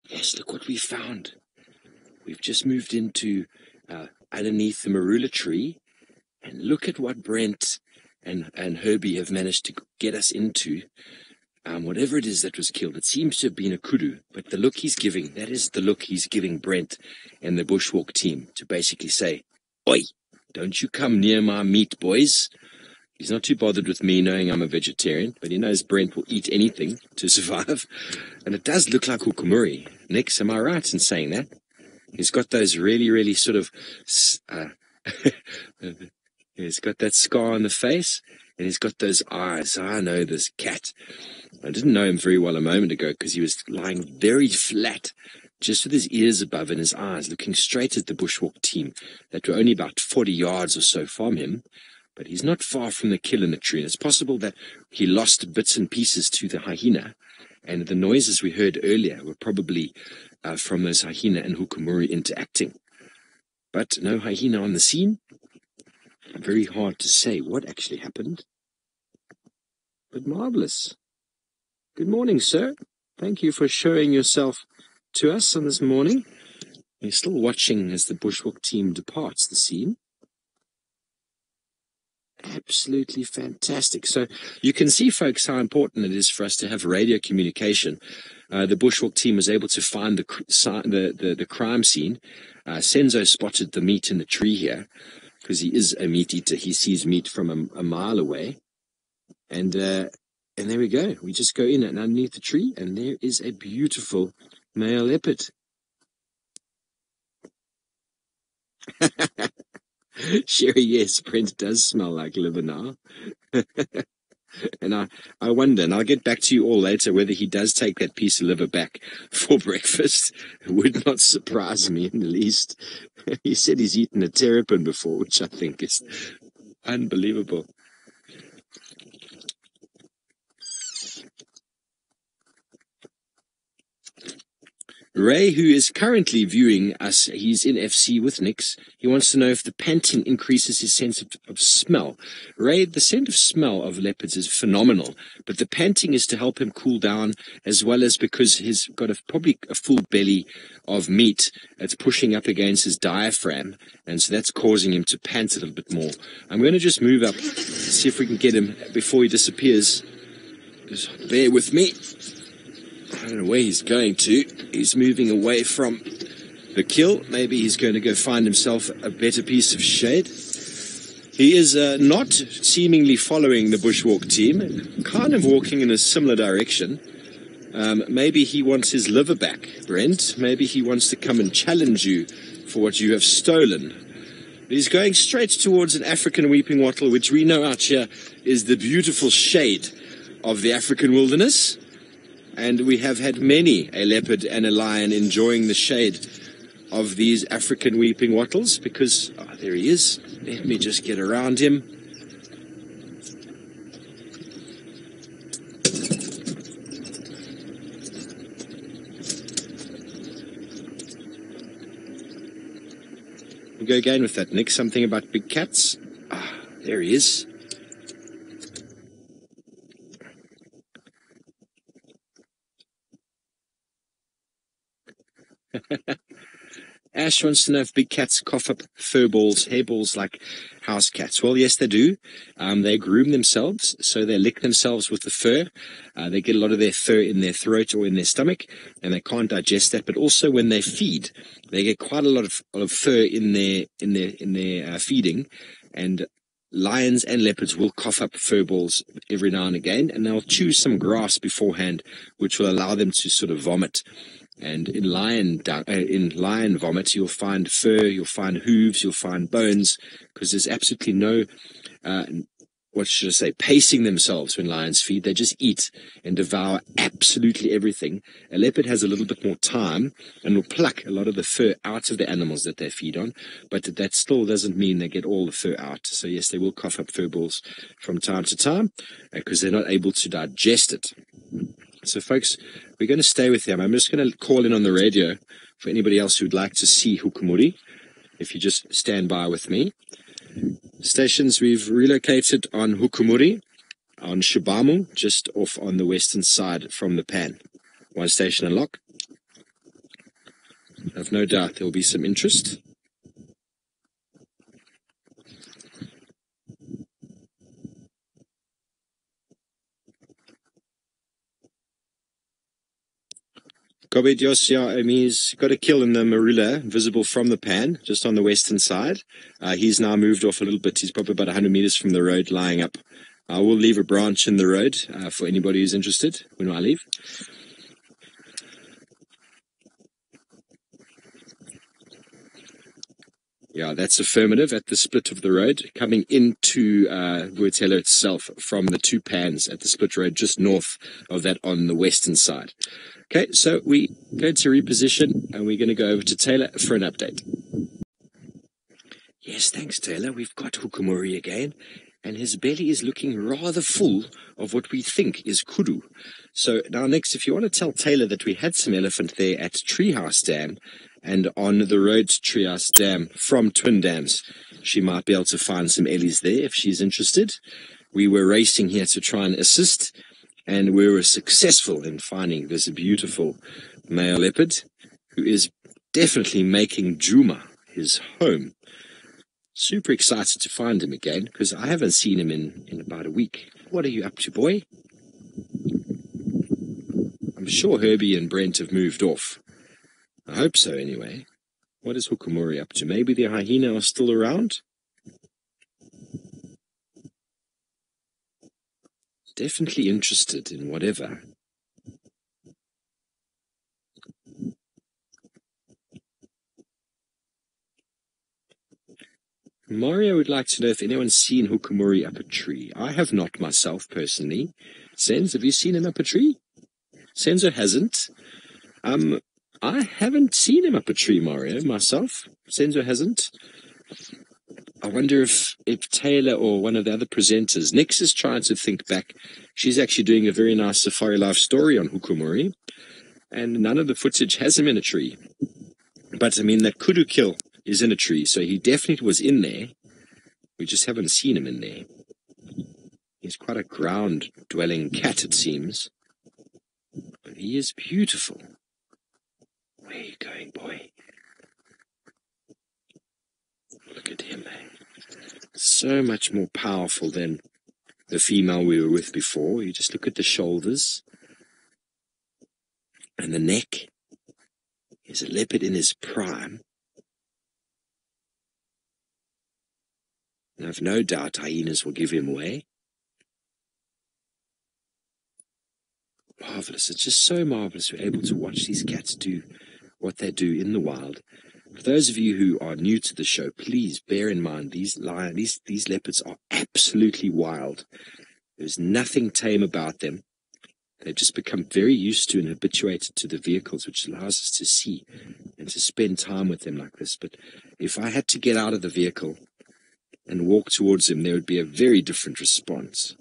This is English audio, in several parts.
Yes, look what we found. We've just moved into underneath the marula tree, and look at what Brent and Herbie have managed to get us into. Whatever it is that was killed, it seems to have been a kudu, but the look he's giving, that is the look he's giving Brent and the bushwalk team to basically say, "Oi, don't you come near my meat, boys." He's not too bothered with me knowing I'm a vegetarian, but he knows Brent will eat anything to survive. And it does look like Hukumuri. Nix, am I right in saying that? He's got those really, really sort of... he's got that scar on the face, and he's got those eyes. I know this cat. I didn't know him very well a moment ago because he was lying very flat, just with his ears above and his eyes looking straight at the bushwalk team that were only about 40 yards or so from him. But he's not far from the kill in the tree. And it's possible that he lost bits and pieces to the hyena. And the noises we heard earlier were probably from those hyena and Hukumuri interacting. But no hyena on the scene. Very hard to say what actually happened. But marvelous. Good morning, sir. Thank you for showing yourself to us on this morning. We're still watching as the bushwalk team departs the scene. Absolutely fantastic. So you can see, folks, how important it is for us to have radio communication. The bushwalk team was able to find the crime scene. Senzo spotted the meat in the tree here because he is a meat eater. He sees meat from a mile away. And there we go. We just go in and underneath the tree, and there is a beautiful male leopard. Sherry, yes, Brent does smell like liver now. And I wonder, and I'll get back to you all later, whether he does take that piece of liver back for breakfast. It would not surprise me in the least. He said he's eaten a terrapin before, which I think is unbelievable. Ray, who is currently viewing us, he's in FC with Nix. He wants to know if the panting increases his sense of smell. Ray, the scent of smell of leopards is phenomenal, but the panting is to help him cool down, as well as because he's got probably a full belly of meat. It's pushing up against his diaphragm, and so that's causing him to pant a little bit more. I'm going to just move up, see if we can get him before he disappears. Just bear with me. I don't know where he's going to. He's moving away from the kill. Maybe he's going to go find himself a better piece of shade. He is not seemingly following the bushwalk team, kind of walking in a similar direction. Maybe he wants his liver back, Brent. Maybe he wants to come and challenge you for what you have stolen. He's going straight towards an African weeping wattle, which we know out here is the beautiful shade of the African wilderness. And we have had many a leopard and a lion enjoying the shade of these African weeping wattles because, there he is. Let me just get around him. We go again with that, Nick. Something about big cats. There he is. Ash wants to know if big cats cough up fur balls, hair balls like house cats. Well, yes, they do. They groom themselves, so they lick themselves with the fur. They get a lot of their fur in their throat or in their stomach, and they can't digest that. But also when they feed, they get quite a lot of fur in their feeding, and lions and leopards will cough up fur balls every now and again, and they'll chew some grass beforehand, which will allow them to sort of vomit. And in lion vomit, you'll find fur, you'll find hooves, you'll find bones, because there's absolutely no, pacing themselves when lions feed. They just eat and devour absolutely everything. A leopard has a little bit more time and will pluck a lot of the fur out of the animals that they feed on, but that still doesn't mean they get all the fur out. So yes, they will cough up fur balls from time to time because they're not able to digest it. So, folks, we're going to stay with him. I'm just going to call in on the radio for anybody else who'd like to see Hukumuri, if you just stand by with me. Stations, we've relocated on Hukumuri, on Shibamu, just off on the western side from the pan. One station unlock. I've no doubt there will be some interest. Kobe Dios, yeah, he's got a kill in the marula, visible from the pan, just on the western side. He's now moved off a little bit. He's probably about 100 meters from the road, lying up. I will leave a branch in the road for anybody who's interested when I leave. Yeah, that's affirmative at the split of the road, coming into WildEarthTV itself from the two pans at the split road just north of that on the western side. Okay, so we go to reposition, and we're going to go over to Taylor for an update. Yes, thanks, Taylor. We've got Hukumuri again, and his belly is looking rather full of what we think is kudu. So now next, if you want to tell Taylor that we had some elephant there at Treehouse Dam, and on the road to Treehouse Dam from Twin Dams, she might be able to find some ellies there if she's interested. We were racing here to try and assist, and we were successful in finding this beautiful male leopard, who is definitely making Djuma his home. Super excited to find him again, because I haven't seen him in about a week. What are you up to, boy? I'm sure Herbie and Brent have moved off. I hope so, anyway. What is Hukumuri up to? Maybe the hyena are still around? Definitely interested in whatever. Mario would like to know if anyone's seen Hukumuri up a tree. I have not myself, personally. Senzo, have you seen him up a tree? Senzo hasn't. I haven't seen him up a tree, Mario, myself. Senzo hasn't. I wonder if Taylor or one of the other presenters, Nix is trying to think back. She's actually doing a very nice Safari Life story on Hukumuri, and none of the footage has him in a tree. But, I mean, that kudu kill is in a tree, so he definitely was in there. We just haven't seen him in there. He's quite a ground-dwelling cat, it seems. But he is beautiful. Where are you going, boy? Look at him, eh? So much more powerful than the female we were with before. You just look at the shoulders and the neck. He's a leopard in his prime. And I've no doubt hyenas will give him away. Marvelous. It's just so marvelous we're able to watch these cats do what they do in the wild. For those of you who are new to the show, please bear in mind these leopards are absolutely wild. There's nothing tame about them. They've just become very used to and habituated to the vehicles, which allows us to see and to spend time with them like this. But if I had to get out of the vehicle and walk towards them, there would be a very different response.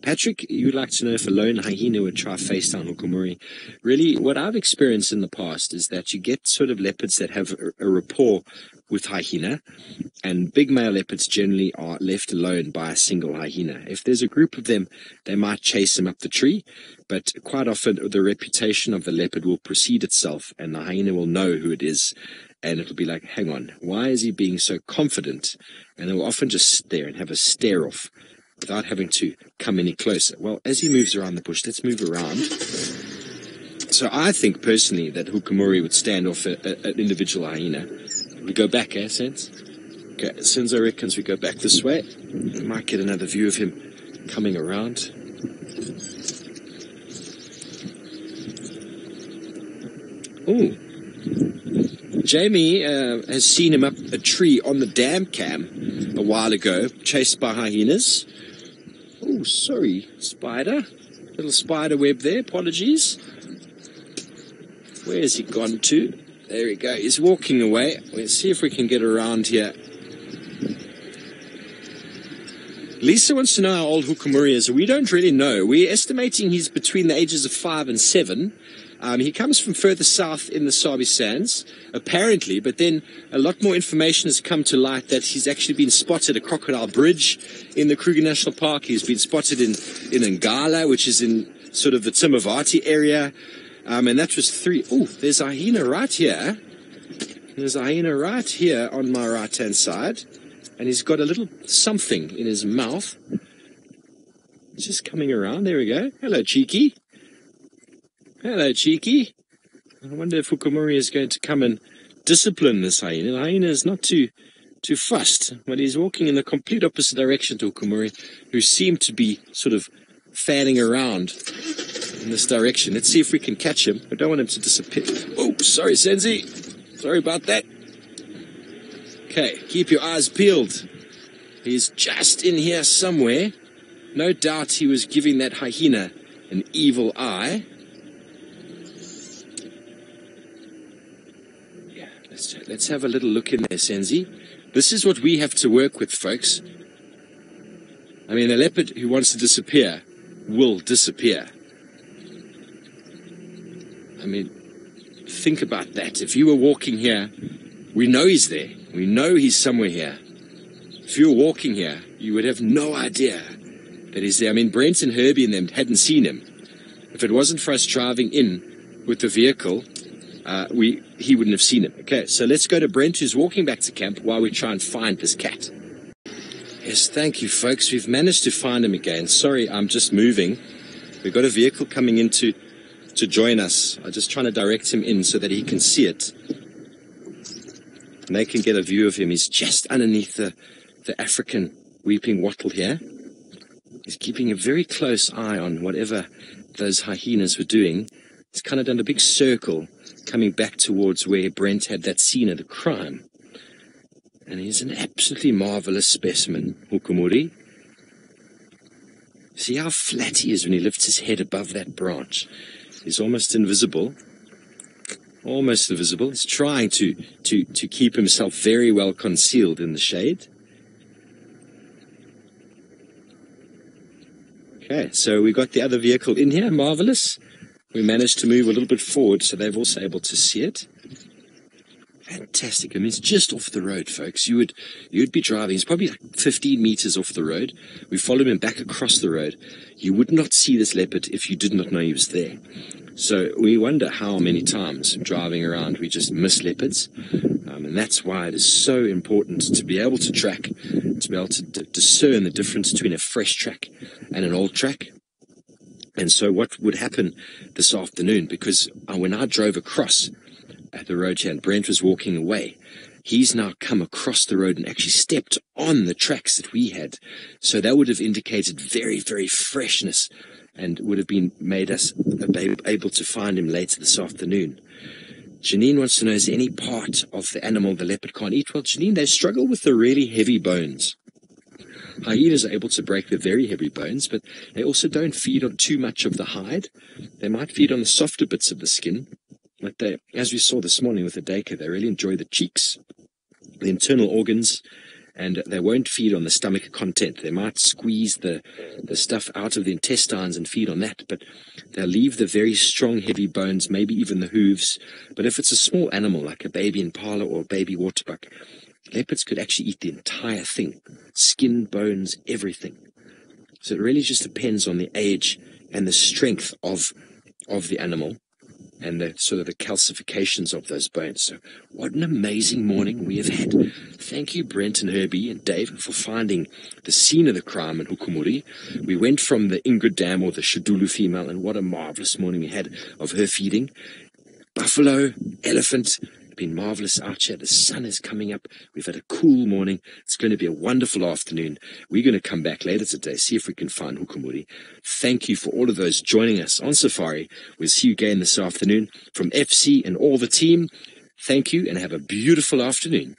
Patrick, you'd like to know if a lone hyena would try face down Hukumuri. Really, what I've experienced in the past is that you get sort of leopards that have a rapport with hyena, and big male leopards generally are left alone by a single hyena. If there's a group of them, they might chase him up the tree, but quite often the reputation of the leopard will precede itself, and the hyena will know who it is, and it'll be like, hang on, why is he being so confident? And it will often just sit there and have a stare off, without having to come any closer. Well, as he moves around the bush, let's move around. So I think personally that Hukumuri would stand off an individual hyena. We go back, Sense? Okay, Senzo reckons we go back this way. We might get another view of him coming around. Oh, Jamie has seen him up a tree on the dam cam a while ago, chased by hyenas. Oh, sorry, spider. Little spider web there, apologies. Where has he gone to? There we go, he's walking away. Let's see if we can get around here. Lisa wants to know how old Hukumuri is. We don't really know. We're estimating he's between the ages of 5 and 7. He comes from further south in the Sabi Sands, apparently, but then a lot more information has come to light that he's actually been spotted at Crocodile Bridge in the Kruger National Park. He's been spotted in Ngala, which is in sort of the Timavati area. And that was 3. Oh, there's a hyena right here. There's a hyena right here on my right-hand side. And he's got a little something in his mouth. It's just coming around. There we go. Hello, Cheeky. Hello, Cheeky. I wonder if Hukumuri is going to come and discipline this hyena. The hyena is not too fussed, but he's walking in the complete opposite direction to Hukumuri, who seemed to be sort of fanning around in this direction. Let's see if we can catch him. I don't want him to disappear. Oh, sorry, Senzi. Sorry about that. Okay, keep your eyes peeled. He's just in here somewhere. No doubt he was giving that hyena an evil eye. Yeah, let's have a little look in there, Senzi. This is what we have to work with, folks. I mean, a leopard who wants to disappear will disappear. I mean, think about that. If you were walking here, we know he's there. We know he's somewhere here. If you were walking here, you would have no idea that he's there. I mean, Brent and Herbie and them hadn't seen him. If it wasn't for us driving in with the vehicle, he wouldn't have seen him. Okay, so let's go to Brent, who's walking back to camp while we try and find this cat. Yes, thank you, folks. We've managed to find him again. Sorry, I'm just moving. We've got a vehicle coming in to join us. I'm just trying to direct him in so that he can see it. And they can get a view of him. He's just underneath the African weeping wattle here. He's keeping a very close eye on whatever those hyenas were doing. He's kind of done a big circle coming back towards where Brent had that scene of the crime. And he's an absolutely marvelous specimen, Hukumuri. See how flat he is when he lifts his head above that branch. He's almost invisible. Almost invisible. He's trying to keep himself very well concealed in the shade. Okay, so we got the other vehicle in here. Marvelous. We managed to move a little bit forward, so they're also able to see it. Fantastic. I mean, it's just off the road, folks. You'd be driving. It's probably like 15 meters off the road. We followed him back across the road. You would not see this leopard if you did not know he was there. So we wonder how many times driving around we just miss leopards. And that's why it is so important to be able to track, to be able to discern the difference between a fresh track and an old track. And so what would happen this afternoon, because when I drove across at the road here and Brent was walking away, he's now come across the road and actually stepped on the tracks that we had. So that would have indicated very, very freshness and would have been made us able to find him later this afternoon. Janine wants to know, is there any part of the animal the leopard can't eat? Well, Janine, they struggle with the really heavy bones. Hyenas are able to break the very heavy bones, but they also don't feed on too much of the hide. They might feed on the softer bits of the skin. Like they, as we saw this morning with the dacre, they really enjoy the cheeks, the internal organs, and they won't feed on the stomach content. They might squeeze the stuff out of the intestines and feed on that, but they'll leave the very strong, heavy bones, maybe even the hooves. But if it's a small animal, like a baby impala or a baby waterbuck, leopards could actually eat the entire thing, skin, bones, everything. So it really just depends on the age and the strength of the animal and the sort of the calcifications of those bones. So what an amazing morning we have had. Thank you, Brent and Herbie and Dave, for finding the scene of the crime in Hukumuri. We went from the Ingrid Dam, or the Shadulu female, and what a marvelous morning we had of her feeding. Buffalo, elephant, been marvelous out here. The sun is coming up. We've had a cool morning. It's going to be a wonderful afternoon. We're going to come back later today, see if we can find Hukumuri. Thank you for all of those joining us on safari. We'll see you again this afternoon. From FC and all the team, thank you and have a beautiful afternoon.